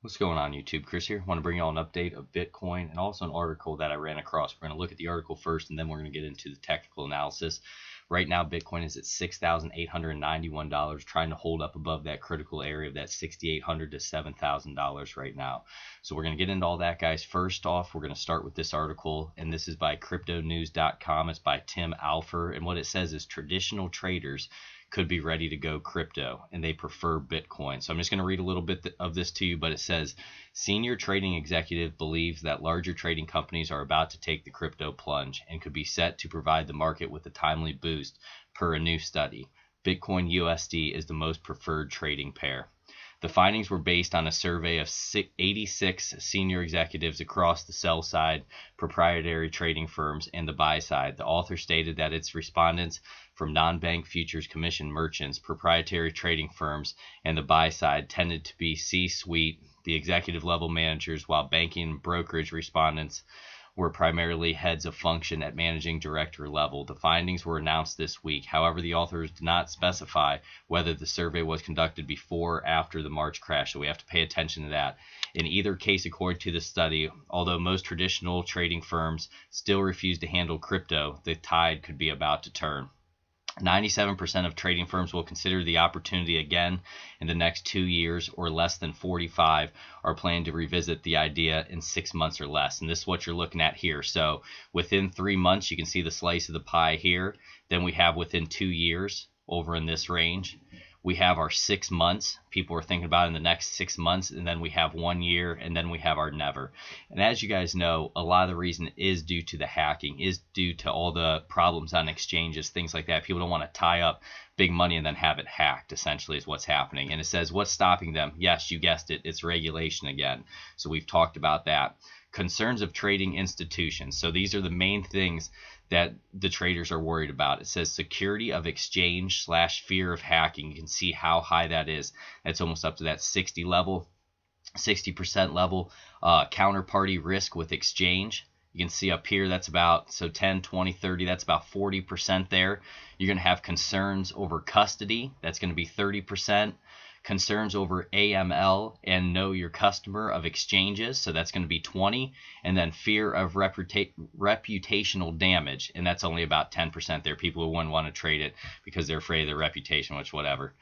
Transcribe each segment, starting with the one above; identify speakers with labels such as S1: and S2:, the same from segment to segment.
S1: What's going on, YouTube? Chris here. I want to bring you all an update of Bitcoin and also an article that I ran across. We're going to look at the article first, and then we're going to get into the technical analysis. Right now, Bitcoin is at $6,891, trying to hold up above that critical area of that $6,800 to $7,000 right now. So we're going to get into all that, guys. First off, we're going to start with this article, and this is by cryptonews.com. It's by Tim Alfer, and what it says is traditional traders could be ready to go crypto, and they prefer Bitcoin. So I'm just going to read a little bit of this to you, but it says, senior trading executive believes that larger trading companies are about to take the crypto plunge and could be set to provide the market with a timely boost per a new study. Bitcoin USD is the most preferred trading pair. The findings were based on a survey of 86 senior executives across the sell side, proprietary trading firms, and the buy side. The author stated that its respondents from non-bank futures commission merchants, proprietary trading firms, and the buy side tended to be C-suite, the executive level managers, while banking and brokerage respondents were primarily heads of function at managing director level. The findings were announced this week. However, the authors did not specify whether the survey was conducted before or after the March crash, so we have to pay attention to that. In either case, according to the study, although most traditional trading firms still refuse to handle crypto, the tide could be about to turn. 97% of trading firms will consider the opportunity again in the next 2 years, or less than 45 are planning to revisit the idea in 6 months or less. And this is what you're looking at here. So within 3 months, you can see the slice of the pie here. Then we have within 2 years over in this range. We have our 6 months. People are thinking about in the next 6 months, and then we have 1 year, and then we have our never. And as you guys know, a lot of the reason is due to the hacking, is due to all the problems on exchanges, things like that. People don't want to tie up big money and then have it hacked, essentially, is what's happening. And it says, what's stopping them? Yes, you guessed it. It's regulation again. So we've talked about that. Concerns of trading institutions. So these are the main things that the traders are worried about. It says security of exchange / fear of hacking. You can see how high that is. That's almost up to that 60% level. Counterparty risk with exchange. You can see up here, that's about, so 10, 20, 30, that's about 40% there. You're going to have concerns over custody. That's going to be 30%. Concerns over AML and know your customer of exchanges, so that's going to be 20, and then fear of reputational damage, and that's only about 10% there. People who wouldn't want to trade it because they're afraid of their reputation, which whatever.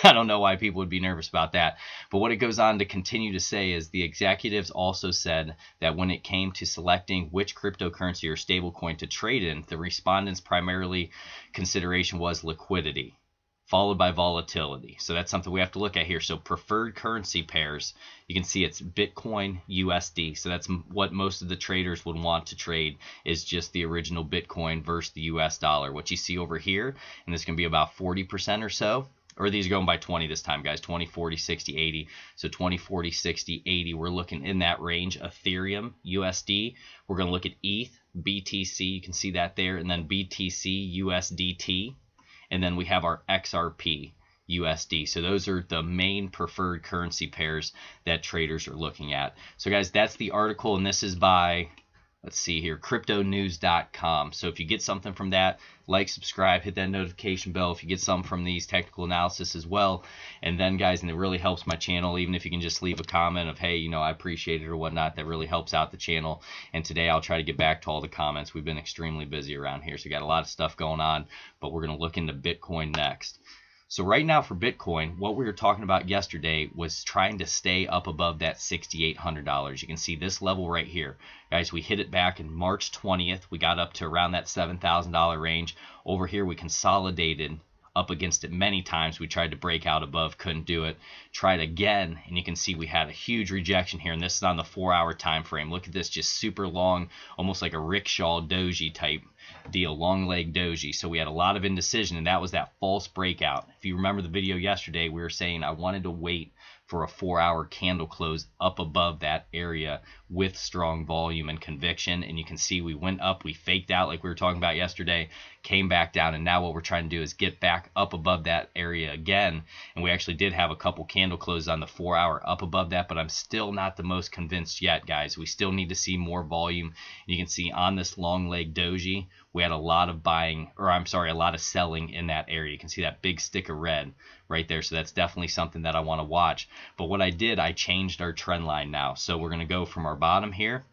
S1: I don't know why people would be nervous about that. But what it goes on to continue to say is the executives also said that when it came to selecting which cryptocurrency or stablecoin to trade in, the respondents' primarily consideration was liquidity, followed by volatility. So that's something we have to look at here. So preferred currency pairs, you can see it's Bitcoin USD. So that's what most of the traders would want to trade, is just the original Bitcoin versus the US dollar. What you see over here, and this can be about 40% or so, or these are going by 20 this time, guys, 20, 40, 60, 80. So 20, 40, 60, 80, we're looking in that range. Ethereum USD, we're going to look at ETH, BTC, you can see that there, and then BTC USDT. And then we have our XRP USD. So those are the main preferred currency pairs that traders are looking at. So guys, that's the article, and this is by, let's see here, cryptonews.com. So if you get something from that, like, subscribe, hit that notification bell if you get something from these technical analysis as well. And then guys, and it really helps my channel, even if you can just leave a comment of, hey, you know, I appreciate it or whatnot, that really helps out the channel. And today I'll try to get back to all the comments. We've been extremely busy around here, so we got a lot of stuff going on, but we're going to look into Bitcoin next. So right now for Bitcoin, what we were talking about yesterday was trying to stay up above that $6,800. You can see this level right here. Guys, we hit it back in March 20th. We got up to around that $7,000 range. Over here, we consolidated up against it many times. We tried to break out above, couldn't do it. Tried again, and you can see we had a huge rejection here, and this is on the 4-hour time frame. Look at this, just super long, almost like a rickshaw doji type deal, long leg doji. So we had a lot of indecision, and that was that false breakout. If you remember the video yesterday, we were saying I wanted to wait for a 4-hour candle close up above that area with strong volume and conviction. And you can see we went up, we faked out like we were talking about yesterday, came back down, and now what we're trying to do is get back up above that area again. And we actually did have a couple candle closes on the 4-hour up above that, but I'm still not the most convinced yet, guys. We still need to see more volume. And you can see on this long leg doji, we had a lot of buying, or I'm sorry, a lot of selling in that area. You can see that big stick of red right there. So that's definitely something that I want to watch. But what I did, I changed our trend line now. So we're going to go from our bottom here,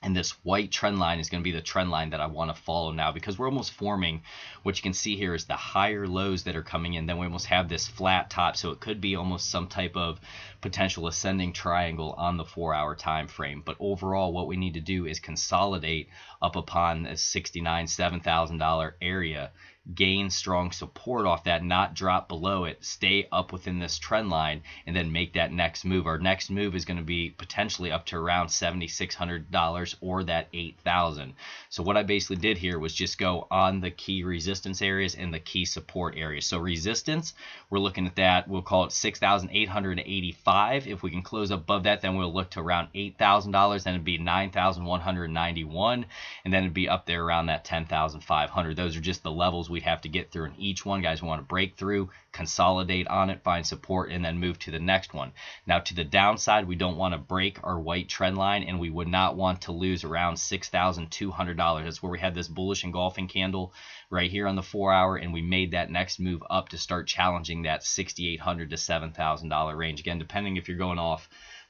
S1: and this white trend line is going to be the trend line that I want to follow now, because we're almost forming, what you can see here is the higher lows that are coming in. Then we almost have this flat top, so it could be almost some type of potential ascending triangle on the 4-hour time frame. But overall, what we need to do is consolidate up upon this $69,000, $7,000 area, gain strong support off that, not drop below it, stay up within this trend line, and then make that next move. Our next move is going to be potentially up to around $7,600 or that $8,000. So what I basically did here was just go on the key resistance areas and the key support areas. So resistance, we're looking at that, we'll call it 6,885. If we can close above that, then we'll look to around $8,000, then it'd be 9,191, and then it'd be up there around that 10,500. Those are just the levels we'd have to get through in each one, guys. We want to break through, consolidate on it, find support, and then move to the next one. Now to the downside, we don't want to break our white trend line, and we would not want to lose around $6,200. That's where we had this bullish engulfing candle right here on the 4-hour, and we made that next move up to start challenging that $6,800 to $7,000 range. Again, depending if you're going off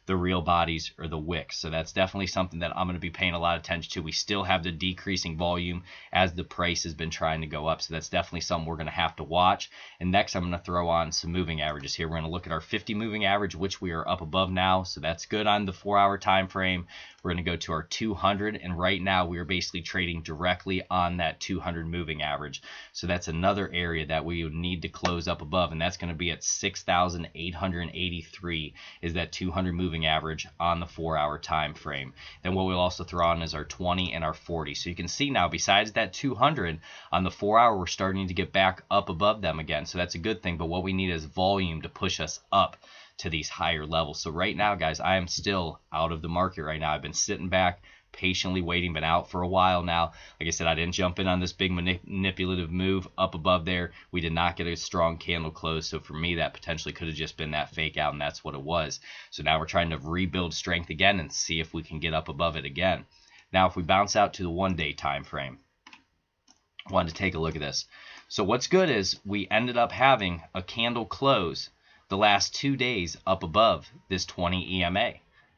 S1: the real bodies or the wicks. So that's definitely something that I'm going to be paying a lot of attention to. We still have the decreasing volume as the price has been trying to go up. So that's definitely something we're going to have to watch. And next, I'm going to throw on some moving averages here. We're going to look at our 50 moving average, which we are up above now. So that's good on the 4-hour time frame. We're going to go to our 200, and right now we are basically trading directly on that 200 moving average. So that's another area that we would need to close up above, and that's going to be at 6,883 is that 200 moving average on the 4-hour time frame. Then what we'll also throw on is our 20 and our 40. So you can see now, besides that 200 on the 4-hour, we're starting to get back up above them again. So that's a good thing, but what we need is volume to push us up to these higher levels. So right now, guys, I am still out of the market right now. I've been sitting back, patiently waiting, been out for a while now. Like I said, I didn't jump in on this big manipulative move up above there. We did not get a strong candle close. So for me, that potentially could have just been that fake out, and that's what it was. So now we're trying to rebuild strength again and see if we can get up above it again. Now, if we bounce out to the 1-day time frame, I wanted to take a look at this. So what's good is we ended up having a candle close the last 2 days up above this 20 EMA.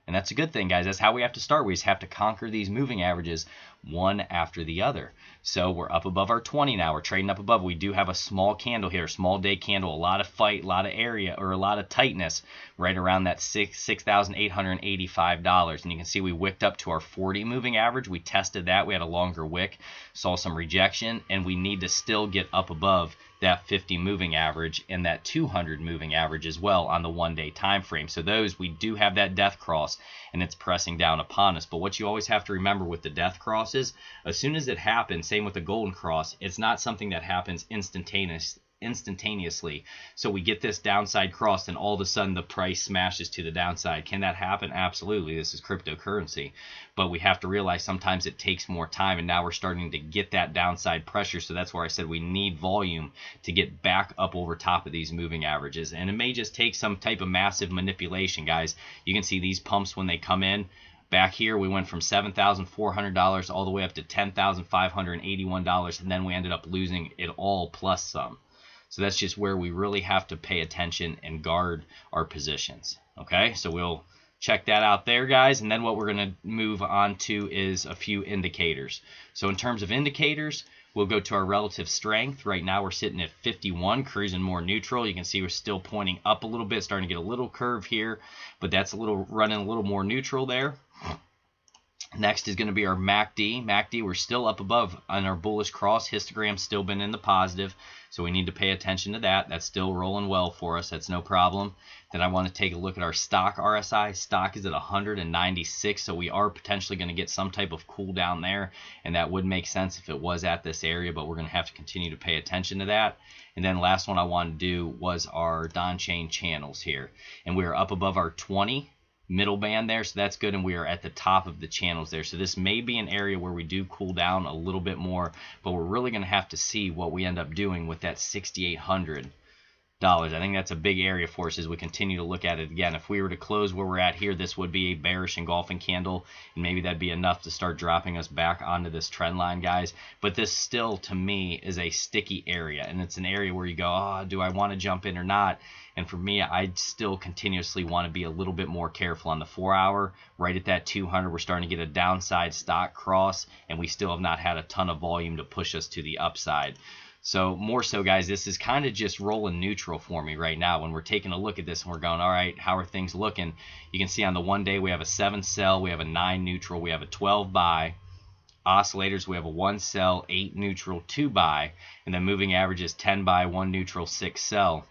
S1: And that's a good thing, guys. That's how we have to start. We just have to conquer these moving averages one after the other. So we're up above our 20 now. We're trading up above. We do have a small candle here, small day candle, a lot of fight, a lot of area, or a lot of tightness right around that $6,885. And you can see we wicked up to our 40 moving average. We tested that. We had a longer wick, saw some rejection, and we need to still get up above that 50 moving average and that 200 moving average as well on the 1-day time frame. So those, we do have that death cross, and it's pressing down upon us. But what you always have to remember with the death crosses, as soon as it happens, same with the golden cross, it's not something that happens instantaneously. So we get this downside cross, and all of a sudden the price smashes to the downside. Can that happen? Absolutely. This is cryptocurrency. But we have to realize sometimes it takes more time, and now we're starting to get that downside pressure. So that's where I said we need volume to get back up over top of these moving averages. And it may just take some type of massive manipulation, guys. You can see these pumps when they come in. Back here, we went from $7,400 all the way up to $10,581, and then we ended up losing it all plus some. So that's just where we really have to pay attention and guard our positions. Okay, so we'll check that out there, guys. And then what we're going to move on to is a few indicators. So in terms of indicators, we'll go to our relative strength. Right now we're sitting at 51, cruising more neutral. You can see we're still pointing up a little bit, starting to get a little curve here, but that's running a little more neutral there. Next is going to be our MACD. MACD, we're still up above on our bullish cross. Histogram's still been in the positive, so we need to pay attention to that. That's still rolling well for us. That's no problem. Then I want to take a look at our stock RSI. Stock is at 196, so we are potentially going to get some type of cool down there, and that would make sense if it was at this area, but we're going to have to continue to pay attention to that. And then last one I wanted to do was our Don-chain channels here, and we are up above our 20 middle band there, so that's good, and we are at the top of the channels there. So this may be an area where we do cool down a little bit more, but we're really going to have to see what we end up doing with that 6,800 I think that's a big area for us as we continue to look at it again. If we were to close where we're at here, this would be a bearish engulfing candle, and maybe that'd be enough to start dropping us back onto this trend line, guys. But this still, to me, is a sticky area, and it's an area where you go, oh, do I want to jump in or not? And for me, I still continuously want to be a little bit more careful on the 4 hour. Right at that 200, we're starting to get a downside stock cross, and we still have not had a ton of volume to push us to the upside. So more so, guys, this is kind of just rolling neutral for me right now. When we're taking a look at this and we're going, all right, how are things looking? You can see on the 1 day we have a 7 sell, we have a 9 neutral, we have a 12 buy. Oscillators, we have a 1 sell, 8 neutral, 2 buy, and then moving averages 10 buy, 1 neutral, 6 sell.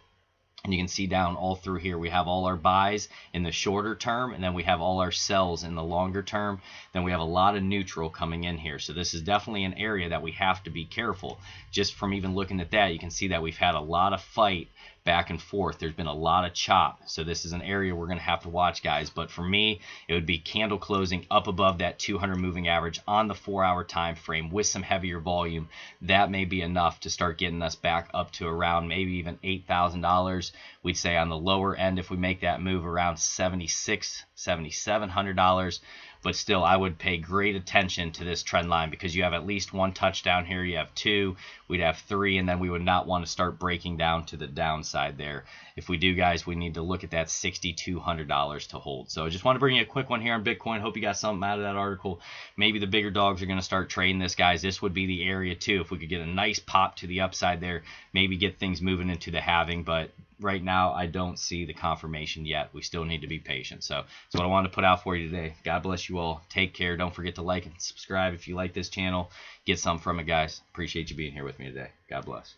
S1: And you can see down all through here, we have all our buys in the shorter term, and then we have all our sells in the longer term. Then we have a lot of neutral coming in here. So this is definitely an area that we have to be careful. Just from even looking at that, you can see that we've had a lot of fight back and forth. There's been a lot of chop. So this is an area we're going to have to watch, guys. But for me, it would be candle closing up above that 200 moving average on the 4 hour time frame with some heavier volume. That may be enough to start getting us back up to around maybe even $8,000. We'd say on the lower end, if we make that move, around $7,600, $7,700. But still, I would pay great attention to this trend line, because you have at least 1 touchdown here, you have 2, we'd have 3, and then we would not want to start breaking down to the downside there. If we do, guys, we need to look at that $6,200 to hold. So I just want to bring you a quick one here on Bitcoin. Hope you got something out of that article. Maybe the bigger dogs are going to start trading this, guys. This would be the area too. If we could get a nice pop to the upside there, maybe get things moving into the halving. But right now, I don't see the confirmation yet. We still need to be patient. So that's what I wanted to put out for you today. God bless you all. Take care. Don't forget to like and subscribe if you like this channel. Get something from it, guys. Appreciate you being here with me today. God bless.